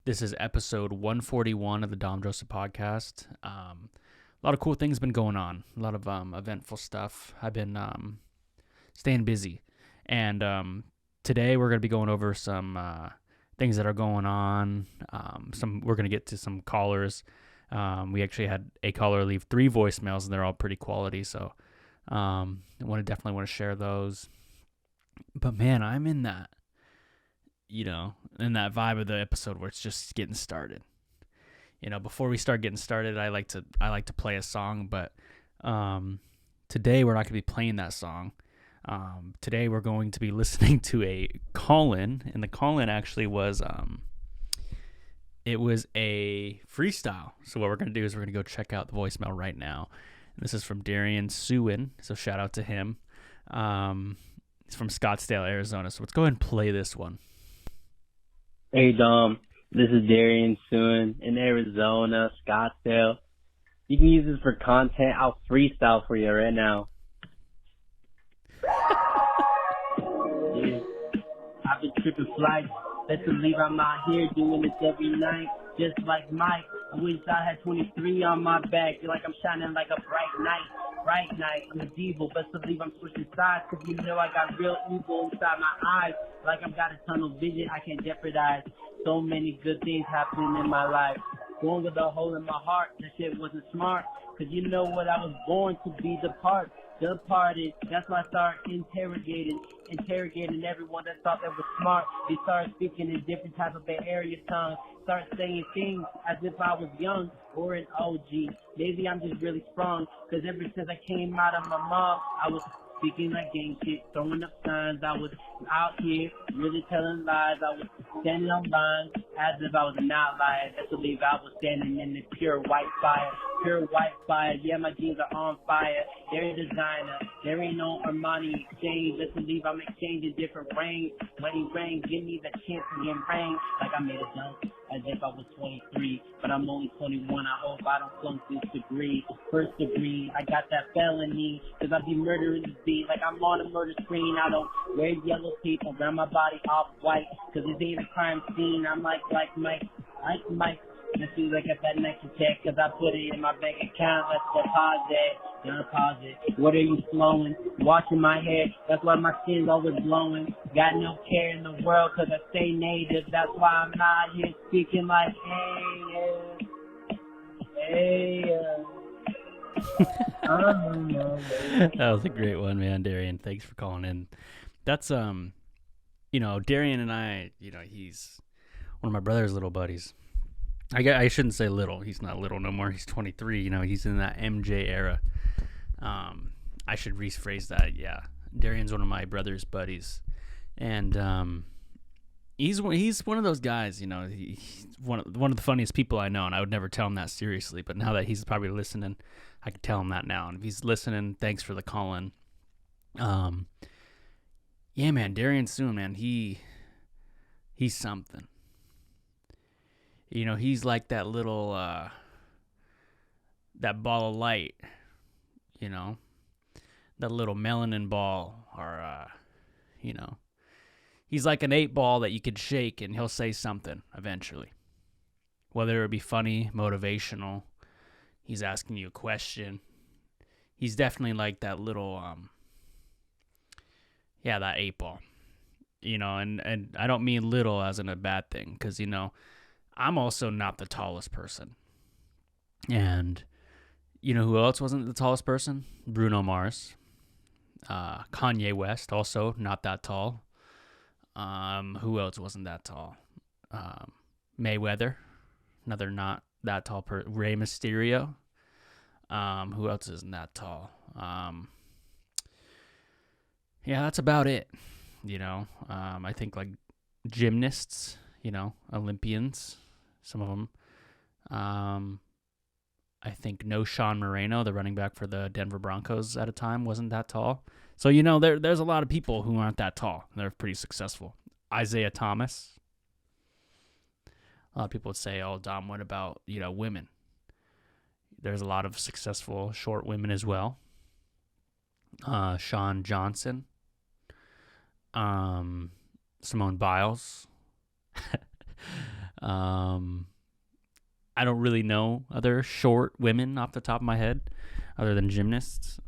This is episode 141 of the Dom Joseph podcast. A lot of cool things been going on. A lot of eventful stuff. I've been staying busy. And today we're going to be going over some things that are going on. We're going to get to some callers. We actually had a caller leave 3 voicemails, and they're all pretty quality. So I definitely want to share those. But man, I'm in that, in that vibe of the episode where it's just getting started. Before we start getting started, I like to play a song, but today we're not going to be playing that song. Today we're going to be listening to a call-in, and the call-in actually was it was a freestyle. So what we're going to do is we're going to go check out the voicemail right now. And this is from Darian Seuen, so shout out to him. He's from Scottsdale, Arizona. So let's go ahead and play this one. Hey, Dom. This is Darian Seuen in Arizona, Scottsdale. You can use this for content. I'll freestyle for you right now. Yeah. I've been tripping flights. Let's believe I'm out here doing this every night. Just like Mike. I wish I had 23 on my back. Feel like I'm shining like a bright night. I'm a devil, best believe I'm switching sides, cause you know I got real evil inside my eyes. Like I've got a tunnel vision I can't jeopardize. So many good things happening in my life. Going with a hole in my heart, that shit wasn't smart. Cause you know what, I was born to be departed. That's why I started interrogating everyone that thought that was smart. They started speaking in different type of Bay Area tongues. Start saying things as if I was young or an OG. Maybe I'm just really strong, cause ever since I came out of my mom, I was speaking like gang shit, throwing up signs. I was out here really telling lies. I was standing on lines as if I was an outlier. Just believe I was standing in the pure white fire. Yeah, my jeans are on fire. They're a designer. There ain't no Armani exchange. Let's believe I'm exchanging different rings. Wedding ring, give me the chance to get ring. Like I made a dunk as if I was 23, but I'm only 21. I hope I don't flunk this degree. First degree, I got that felony, cause I be murdering the beat like I'm on a murder screen. I don't wear yellow tape around my body off white, cause this ain't a crime scene. I'm like Mike. Let's see, look at that next check, cause I put it in my bank account. Let's deposit. What are you flowing? Washing my hair, that's why my skin's always glowing. Got no care in the world, cause I stay native. That's why I'm out here speaking like, hey. That was a great one, man, Darian. Thanks for calling in. That's Darian and I, he's one of my brother's little buddies. I shouldn't say little. He's not little no more. He's 23. He's in that MJ era. I should rephrase that. Yeah, Darian's one of my brother's buddies, and he's one of those guys. He's one of the funniest people I know, and I would never tell him that seriously. But now that he's probably listening, I can tell him that now. And if he's listening, thanks for the call-in. Yeah, man, Darian Seuen, man, he's something. He's like that little, that ball of light, that little melanin ball, or, he's like an 8 ball that you could shake and he'll say something eventually. Whether it be funny, motivational, he's asking you a question. He's definitely like that little, that 8 ball, and I don't mean little as in a bad thing, because, I'm also not the tallest person. And who else wasn't the tallest person? Bruno Mars. Kanye West, also not that tall. Who else wasn't that tall? Mayweather, another not that tall person. Rey Mysterio. Who else isn't that tall? Yeah, that's about it. I think like gymnasts, Olympians. Some of them. I think Sean Moreno, the running back for the Denver Broncos at a time, wasn't that tall. So, there's a lot of people who aren't that tall. They're pretty successful. Isaiah Thomas. A lot of people would say, oh, Dom, what about, women? There's a lot of successful short women as well. Shawn Johnson. Simone Biles. I don't really know other short women off the top of my head other than gymnasts.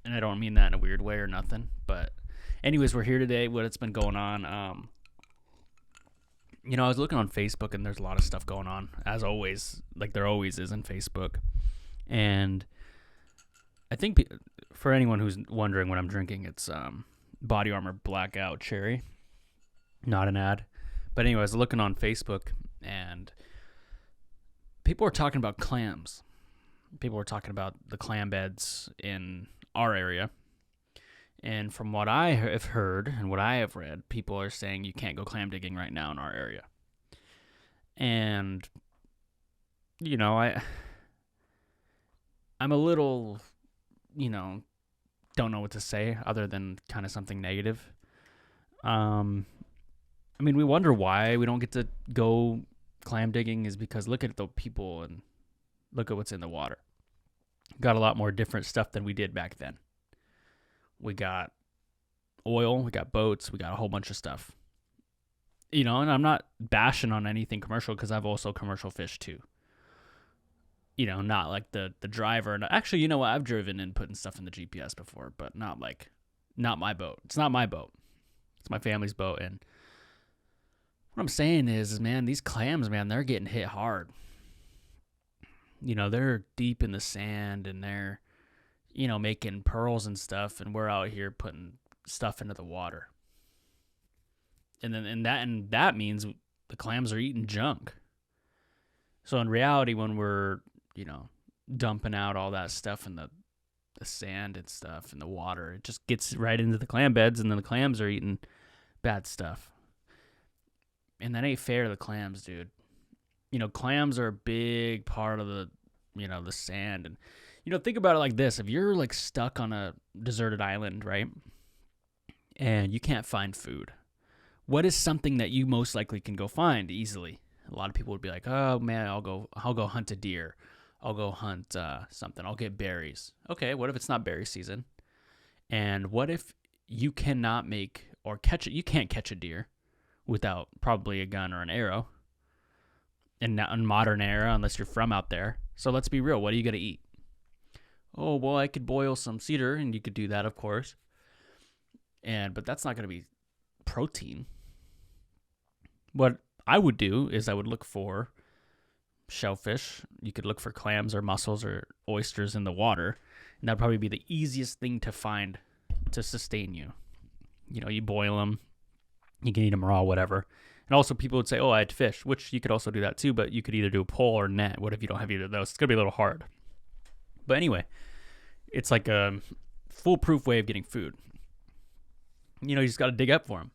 And I don't mean that in a weird way or nothing. But anyways, we're here today. What's been going on? I was looking on Facebook, and there's a lot of stuff going on, as always, like there always is in Facebook. And I think for anyone who's wondering what I'm drinking, it's Body Armor Blackout Cherry. Not an ad. But anyway, I was looking on Facebook, and people were talking about clams. People were talking about the clam beds in our area. And from what I have heard and what I have read, people are saying you can't go clam digging right now in our area. And, I'm a little, don't know what to say other than kind of something negative. We wonder why we don't get to go clam digging is because look at the people and look at what's in the water. Got a lot more different stuff than we did back then. We got oil, we got boats, we got a whole bunch of stuff. And I'm not bashing on anything commercial because I've also commercial fished too. Not like the driver. Actually, you know what? I've driven and putting stuff in the GPS before, but not my boat. It's not my boat. It's my family's boat. And what I'm saying is, man, these clams, man, they're getting hit hard. They're deep in the sand and they're, making pearls and stuff. And we're out here putting stuff into the water. And that means the clams are eating junk. So in reality, when we're, dumping out all that stuff in the sand and stuff in the water, it just gets right into the clam beds, and then the clams are eating bad stuff. And that ain't fair to the clams, dude. Clams are a big part of the, the sand. And, think about it like this. If you're like stuck on a deserted island, right? And you can't find food. What is something that you most likely can go find easily? A lot of people would be like, oh man, I'll go hunt a deer. I'll go hunt something. I'll get berries. Okay, what if it's not berry season? And what if you cannot make or catch it? You can't catch a deer without probably a gun or an arrow. In modern era, unless you're from out there. So let's be real. What are you going to eat? Oh, well, I could boil some cedar, and you could do that, of course. But that's not going to be protein. What I would do is I would look for shellfish. You could look for clams or mussels or oysters in the water. And that'd probably be the easiest thing to find to sustain you. You boil them. You can eat them raw, whatever. And also people would say, oh, I had fish, which you could also do that too, but you could either do a pole or net. What if you don't have either of those? It's going to be a little hard. But anyway, it's like a foolproof way of getting food. You just got to dig up for them.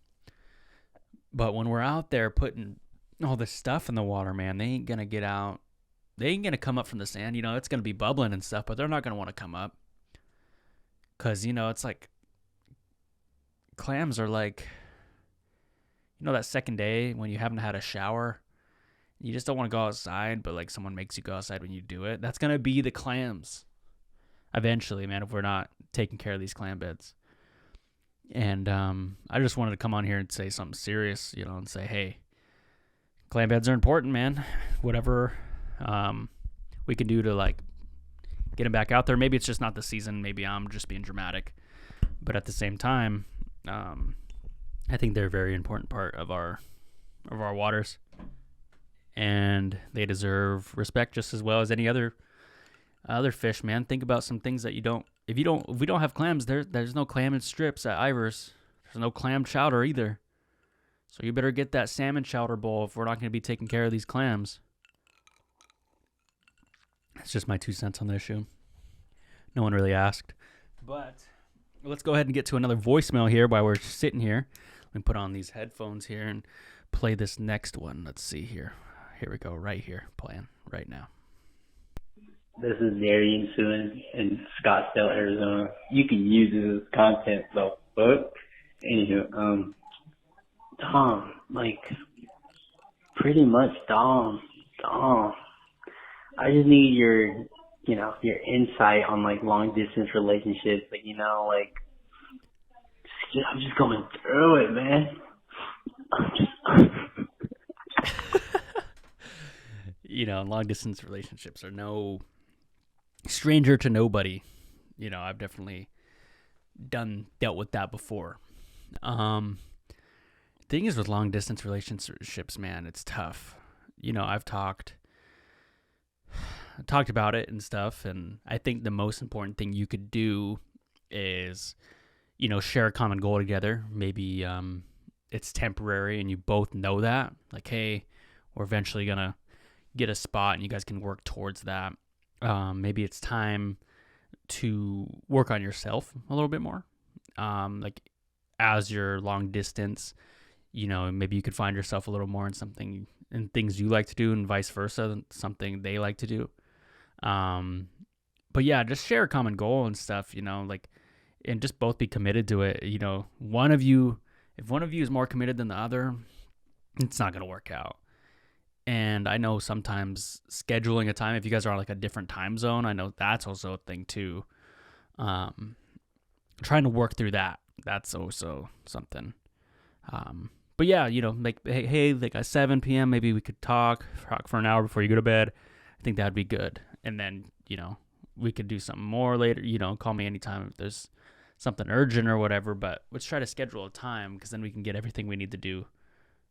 But when we're out there putting all this stuff in the water, man, they ain't going to get out. They ain't going to come up from the sand. It's going to be bubbling and stuff, but they're not going to want to come up. Because, it's like clams are like, that second day when you haven't had a shower, you just don't want to go outside, but like someone makes you go outside when you do it. That's going to be the clams eventually, man, if we're not taking care of these clam beds. And I just wanted to come on here and say something serious, and say, hey, clam beds are important, man. Whatever we can do to like get them back out there. Maybe it's just not the season. Maybe I'm just being dramatic. But at the same time, I think they're a very important part of our waters, and they deserve respect just as well as any other fish, man. Think about some things that you don't. If we don't have clams, there's no clam and strips at Ivers. There's no clam chowder either. So you better get that salmon chowder bowl if we're not going to be taking care of these clams. That's just my 2 cents on the issue. No one really asked, but let's go ahead and get to another voicemail here while we're sitting here. Let me put on these headphones here and play this next one. Let's see here. Here we go, right here, playing right now. This is Darian Seuen in Scottsdale, Arizona. You can use this as content, though. But anywho, Dom, like pretty much Dom. I just need your insight on like long distance relationships. I'm just going through it, man. I'm long distance relationships are no stranger to nobody. I've definitely dealt with that before. Thing is with long distance relationships, man, it's tough. I've talked about it and stuff, and I think the most important thing you could do is, share a common goal together. Maybe it's temporary and you both know that. Like, hey, we're eventually going to get a spot and you guys can work towards that. Maybe it's time to work on yourself a little bit more. Like, as your long distance, maybe you could find yourself a little more in things you like to do, and vice versa, something they like to do. But yeah, just share a common goal and stuff, and just both be committed to it. If one of you is more committed than the other, it's not going to work out. And I know sometimes scheduling a time, if you guys are on like a different time zone, I know that's also a thing too. Trying to work through that, that's also something. But yeah, like, hey, like at 7 p.m., maybe we could talk for an hour before you go to bed. I think that'd be good. And then, we could do something more later, call me anytime if there's something urgent or whatever, but let's try to schedule a time, because then we can get everything we need to do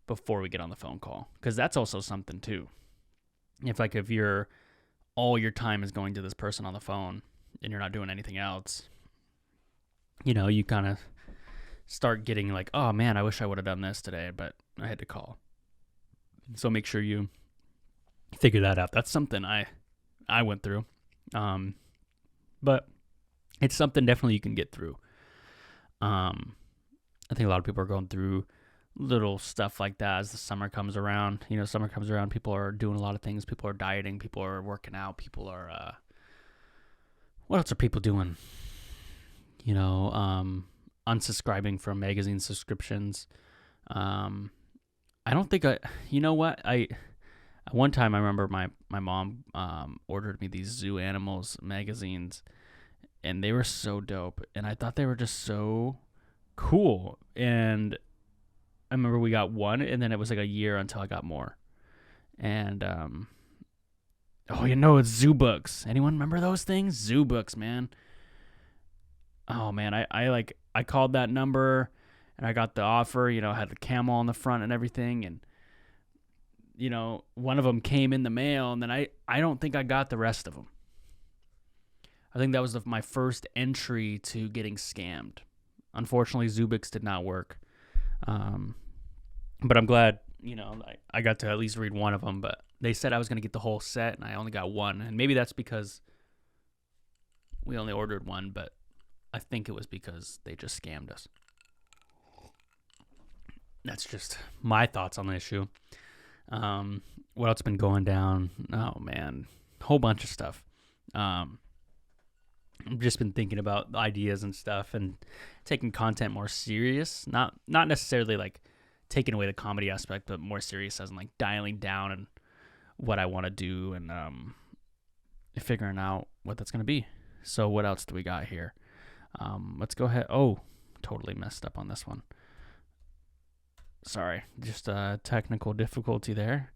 before we get on the phone call. Because that's also something too. If all your time is going to this person on the phone and you're not doing anything else, you kind of start getting like, oh man, I wish I would have done this today, but I had to call. So make sure you figure that out. That's something I went through. But it's something definitely you can get through. I think a lot of people are going through little stuff like that as the summer comes around. Summer comes around, people are doing a lot of things. People are dieting, people are working out, people are, what else are people doing? Unsubscribing from magazine subscriptions. I don't think one time I remember my mom ordered me these zoo animals magazines, and they were so dope, and I thought they were just so cool. And I remember we got one, and then it was like a year until I got more. And it's zoo books. Anyone remember those things? Zoo books, man. Oh man, I called that number and I got the offer. I had the camel on the front and everything, and one of them came in the mail, and then I don't think I got the rest of them. I think that was my first entry to getting scammed. Unfortunately, Zubix did not work. But I'm glad, I got to at least read one of them, but they said I was going to get the whole set, and I only got one. And maybe that's because we only ordered one, but I think it was because they just scammed us. That's just my thoughts on the issue. What else been going down? Oh man, whole bunch of stuff. I've just been thinking about ideas and stuff, and taking content more serious. Not necessarily like taking away the comedy aspect, but more serious as in like dialing down and what I want to do, and figuring out what that's gonna be. So what else do we got here? Let's go ahead. Oh, totally messed up on this one. Sorry, just a technical difficulty there.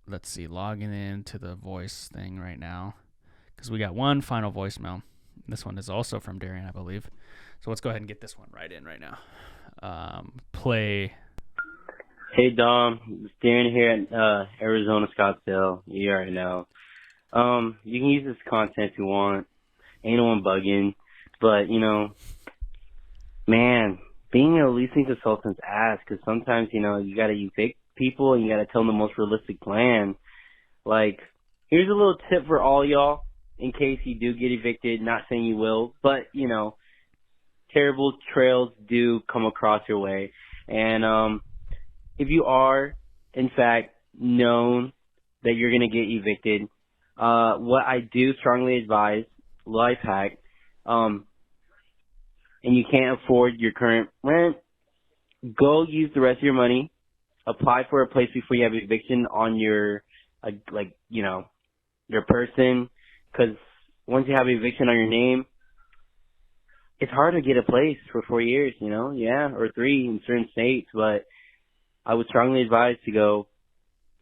Let's see, logging into the voice thing right now, because we got one final voicemail. This one is also from Darian, I believe. So let's go ahead and get this one right in right now. Play. Hey Dom, it's Darian here at Arizona Scottsdale. You already know. You can use this content if you want. Ain't no one bugging, but man, being a leasing consultant's ass, because sometimes you gotta evict people and you gotta tell them the most realistic plan. Like, here's a little tip for all y'all in case you do get evicted. Not saying you will, but terrible trails do come across your way, and if you are in fact known that you're gonna get evicted, what I do strongly advise, life hack, and you can't afford your current rent, go use the rest of your money, apply for a place before you have eviction on your, your person, because once you have eviction on your name, it's hard to get a place for 4 years, or 3 in certain states, but I would strongly advise to go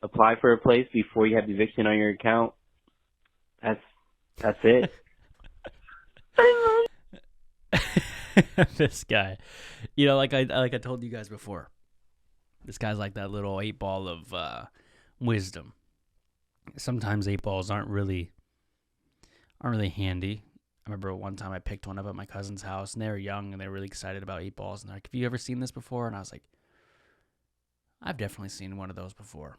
apply for a place before you have eviction on your account. That's it. This guy, you know, like I told you guys before, this guy's like that little 8-ball of wisdom. Sometimes 8-balls aren't really handy. I remember one time I picked one up at my cousin's house, and they were young and they were really excited about 8-balls, and they're like, "Have you ever seen this before?" And I was like, "I've definitely seen one of those before."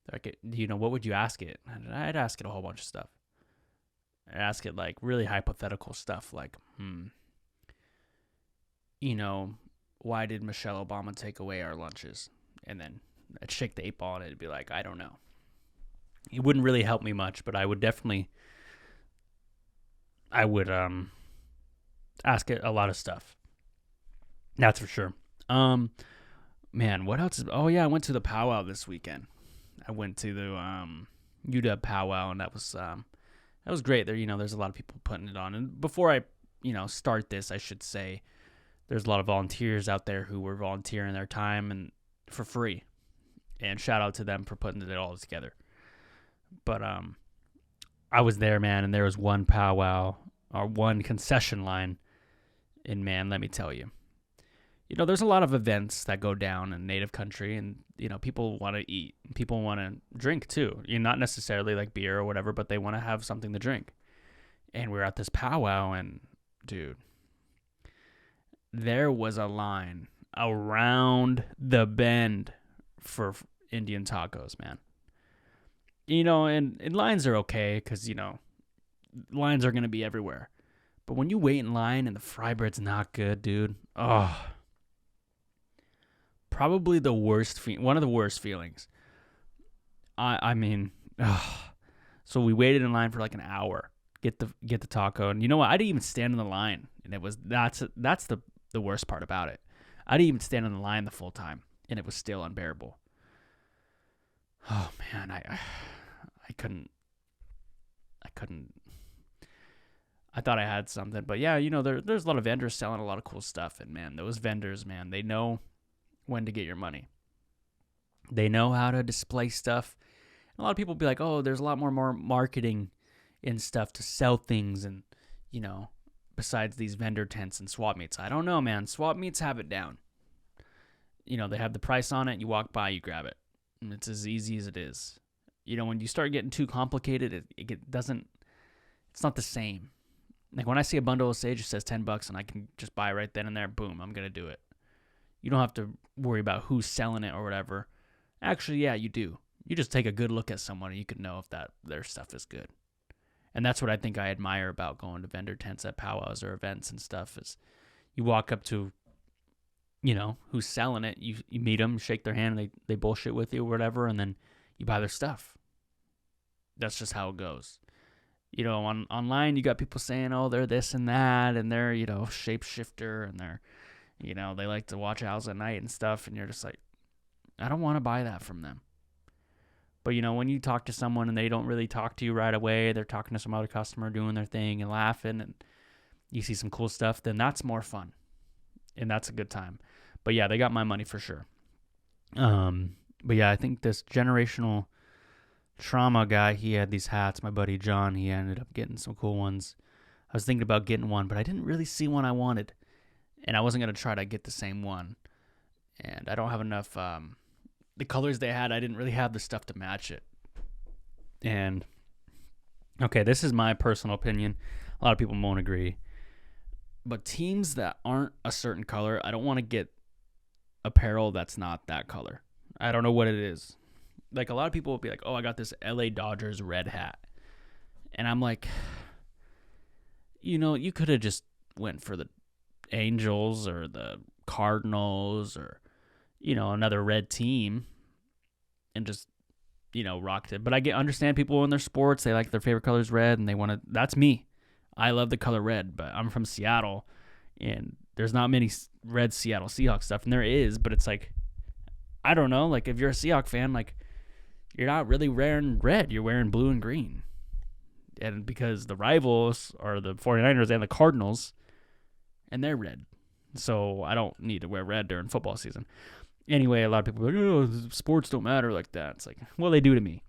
They're like, "You know, what would you ask it?" And I'd ask it a whole bunch of stuff. I'd ask it like really hypothetical stuff, like, you know, why did Michelle Obama take away our lunches? And then I'd shake the 8-ball and it'd be like, I don't know. It wouldn't really help me much, but I would ask it a lot of stuff. That's for sure. Man, what else? Oh yeah, I went to the powwow this weekend. I went to the UW powwow, and that was great. There, you know, there's a lot of people putting it on. And before I, you know, start this, I should say there's a lot of volunteers out there who were volunteering their time and for free. And shout out to them for putting it all together. But I was there, man, and there was one powwow or one concession line. And man, let me tell you, you know, there's a lot of events that go down in Native country, and you know, people want to eat, people want to drink too. You know, not necessarily like beer or whatever, but they want to have something to drink. And we're at this powwow, and dude, there was a line around the bend for Indian tacos, man. You know, and lines are okay because, you know, lines are going to be everywhere. But when you wait in line and the fry bread's not good, dude, probably the worst, one of the worst feelings. I mean, so we waited in line for like an hour, get the taco, and you know what? I didn't even stand in the line, and that's the worst part about it. I didn't even stand in the line the full time, and it was still unbearable. Oh man, I couldn't. I thought I had something, but yeah, you know, there's a lot of vendors selling a lot of cool stuff, and man, those vendors, man, they know when to get your money. They know how to display stuff. And a lot of people be like, "Oh, there's a lot more marketing and stuff to sell things," and you know, besides these vendor tents and swap meets. I don't know, man. Swap meets have it down. You know, they have the price on it. You walk by, you grab it, and it's as easy as it is. You know, when you start getting too complicated, it's not the same. Like when I see a bundle of sage that says $10 and I can just buy it right then and there, boom, I'm going to do it. You don't have to worry about who's selling it or whatever. Actually, yeah, you do. You just take a good look at someone and you can know if their stuff is good. And that's what I think I admire about going to vendor tents at powwows or events and stuff is you walk up to, you know, who's selling it, you meet them, shake their hand, and they bullshit with you or whatever, and then you buy their stuff. That's just how it goes. You know, online you got people saying, "Oh, they're this and that, and they're, you know, shapeshifter, and they're, you know, they like to watch owls at night and stuff," and you're just like, I don't want to buy that from them. But, you know, when you talk to someone and they don't really talk to you right away, they're talking to some other customer doing their thing and laughing, and you see some cool stuff, then that's more fun. And that's a good time. But, yeah, they got my money for sure. But, yeah, I think this generational trauma guy, he had these hats. My buddy John, he ended up getting some cool ones. I was thinking about getting one, but I didn't really see one I wanted. And I wasn't going to try to get the same one. And I don't have enough, the colors they had, I didn't really have the stuff to match it. And, okay, this is my personal opinion. A lot of people won't agree. But teams that aren't a certain color, I don't want to get apparel that's not that color. I don't know what it is. Like, a lot of people will be like, "Oh, I got this LA Dodgers red hat." And I'm like, you know, you could have just went for the Angels or the Cardinals or, you know, another red team and just, you know, rocked it. But I understand people in their sports, they like their favorite color is red and they want to, that's me. I love the color red, but I'm from Seattle and there's not many red Seattle Seahawks stuff. And there is, but it's like, I don't know, like if you're a Seahawks fan, like you're not really wearing red, you're wearing blue and green. And because the rivals are the 49ers and the Cardinals, and they're red. So I don't need to wear red during football season. Anyway, a lot of people are like, oh, sports don't matter like that. It's like, well, they do to me.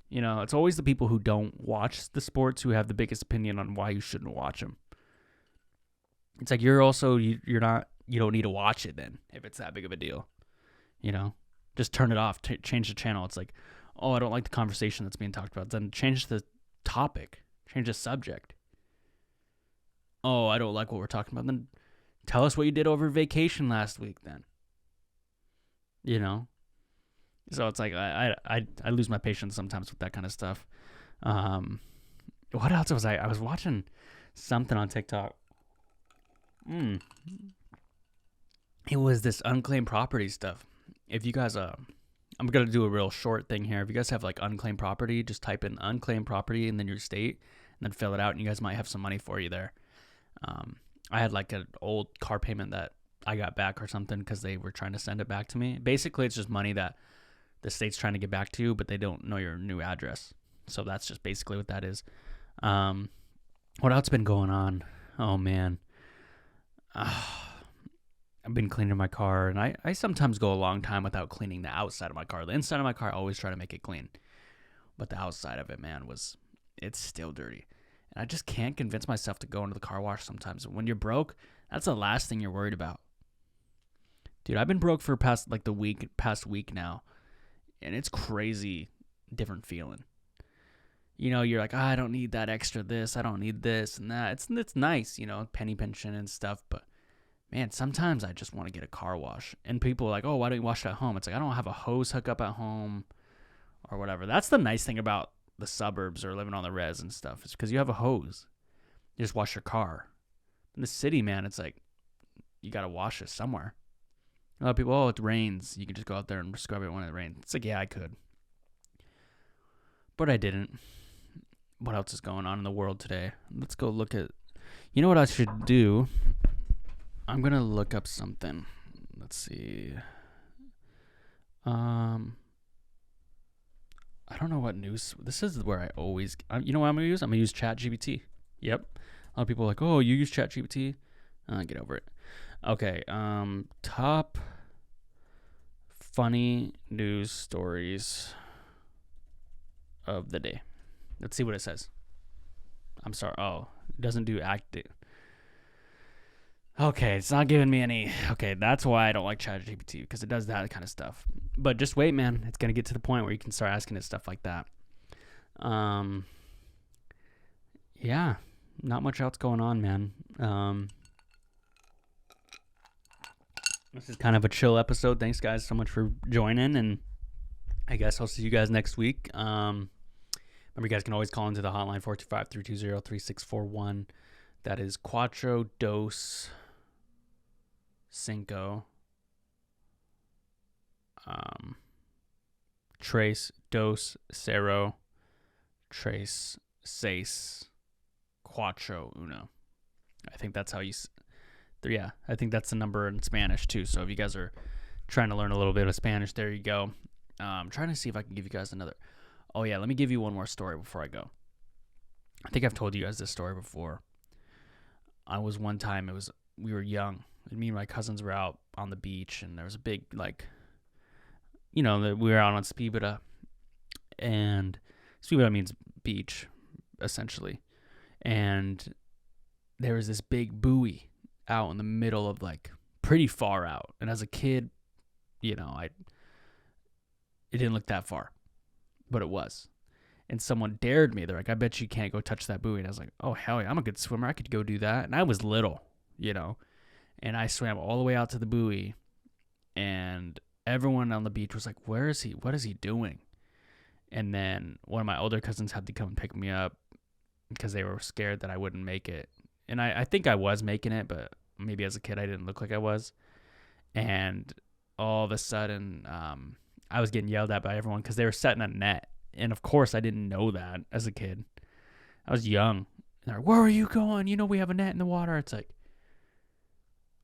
You know, it's always the people who don't watch the sports who have the biggest opinion on why you shouldn't watch them. It's like you're not, you don't need to watch it then if it's that big of a deal. You know, just turn it off, change the channel. It's like, oh, I don't like the conversation that's being talked about. Then change the topic, change the subject. Oh, I don't like what we're talking about. Then tell us what you did over vacation last week then. You know? So it's like I lose my patience sometimes with that kind of stuff. What else was I was watching something on TikTok. It was this unclaimed property stuff. If you guys I'm going to do a real short thing here. If you guys have like unclaimed property, just type in unclaimed property and then your state and then fill it out and you guys might have some money for you there. I had like an old car payment that I got back or something because they were trying to send it back to me. Basically, it's just money that the state's trying to get back to you, but they don't know your new address. So that's just basically what that is. What else been going on? Oh, man. I've been cleaning my car, and I sometimes go a long time without cleaning the outside of my car. The inside of my car, I always try to make it clean. But the outside of it, man, it's still dirty. And I just can't convince myself to go into the car wash sometimes. When you're broke, that's the last thing you're worried about. Dude, I've been broke for past week now, and it's crazy different feeling. You know, you're like, I don't need that extra this, I don't need this and that. It's nice, you know, penny pinching and stuff, but man, sometimes I just want to get a car wash. And people are like, oh, why don't you wash it at home? It's like, I don't have a hose hookup at home or whatever. That's the nice thing about the suburbs or living on the res and stuff. It's because you have a hose. You just wash your car. In the city, man, it's like, you got to wash it somewhere. A lot of people, oh, it rains. You can just go out there and scrub it when it rains. It's like, yeah, I could. But I didn't. What else is going on in the world today? Let's go look at, you know what I should do? I'm going to look up something. Let's see. I don't know what news. This is where I always, you know what I'm going to use? I'm going to use ChatGPT. Yep. A lot of people are like, oh, you use ChatGPT? Get over it. Okay. Top funny news stories of the day. Let's see what it says. I'm sorry. Oh, it doesn't do active. Okay, it's not giving me any. Okay, that's why I don't like ChatGPT, because it does that kind of stuff. But just wait, man. It's going to get to the point where you can start asking it stuff like that. Yeah, not much else going on, man. This is kind of a chill episode. Thanks, guys, so much for joining, and I guess I'll see you guys next week. Remember, you guys can always call into the hotline, 425-320-3641. That is Cuatro Dos Cinco. Tres Dos Cero Tres Seis Cuatro Uno. I think that's how you... Yeah, I think that's the number in Spanish, too. So if you guys are trying to learn a little bit of Spanish, there you go. I'm trying to see if I can give you guys another... Oh, yeah, let me give you one more story before I go. I think I've told you guys this story before. I was one time, we were young, and me and my cousins were out on the beach, and there was a big, like, you know, we were out on Spibera, and Spibera means beach, essentially, and there was this big buoy out in the middle of, like, pretty far out, and as a kid, you know, it didn't look that far, but it was. And someone dared me. They're like, I bet you can't go touch that buoy. And I was like, oh, hell yeah, I'm a good swimmer. I could go do that. And I was little, you know. And I swam all the way out to the buoy. And everyone on the beach was like, where is he? What is he doing? And then one of my older cousins had to come and pick me up because they were scared that I wouldn't make it. And I think I was making it, but maybe as a kid I didn't look like I was. And all of a sudden, I was getting yelled at by everyone because they were setting a net. And of course, I didn't know that as a kid. I was young. And they're like, where are you going? You know, we have a net in the water. It's like,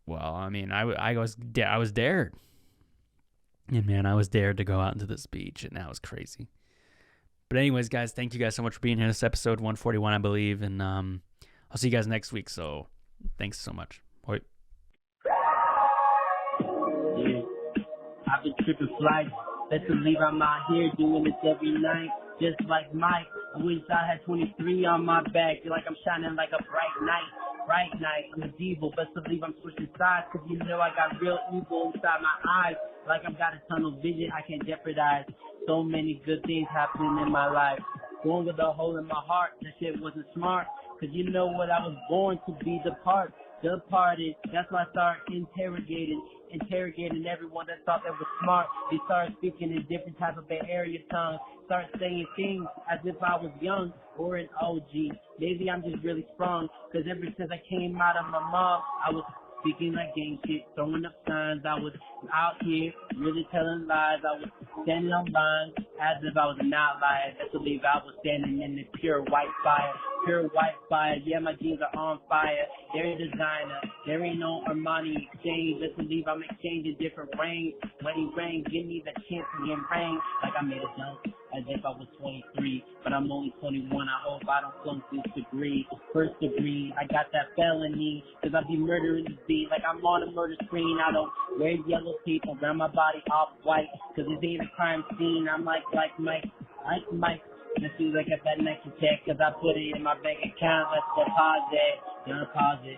well, I mean, I was dared. And man, I was dared to go out into this beach, and that was crazy. But anyways, guys, thank you guys so much for being here. This is episode 141, I believe. And I'll see you guys next week. So thanks so much. Bye. Yeah. I've been tripping flights. Let's believe I'm out here doing this every night. Just like Mike, I wish I had 23 on my back. Feel like I'm shining like a bright night. I'm a devil, best believe I'm switching sides. Cause you know I got real evil inside my eyes. Like I've got a tunnel vision I can't jeopardize. So many good things happening in my life. Going with a hole in my heart, that shit wasn't smart. Cause you know what, I was born to be the departed. That's why I started interrogating everyone that thought they were smart. They started speaking in different type of Bay Area tongues. Started saying things as if I was young or an OG. Maybe I'm just really sprung. Cause ever since I came out of my mom, I was speaking like gang shit, throwing up signs. I was out here really telling lies. I was standing on lines as if I was an outlier. Just believe I was standing in the pure white fire. Yeah, my jeans are on fire. They're a designer. There ain't no Armani exchange. Just believe I'm exchanging different rings. When he rang, give me the chance to get rang. Like I made a dunk as if I was 23, but I'm only 21. I hope I don't flunk this degree. First degree, I got that felony, cause I be murdering this beat like I'm on a murder screen. I don't wear yellow tape around my body off white, cause this ain't a crime scene. I'm like Mike. Let's see, like at that next check, cause I put it in my bank account. Let's deposit.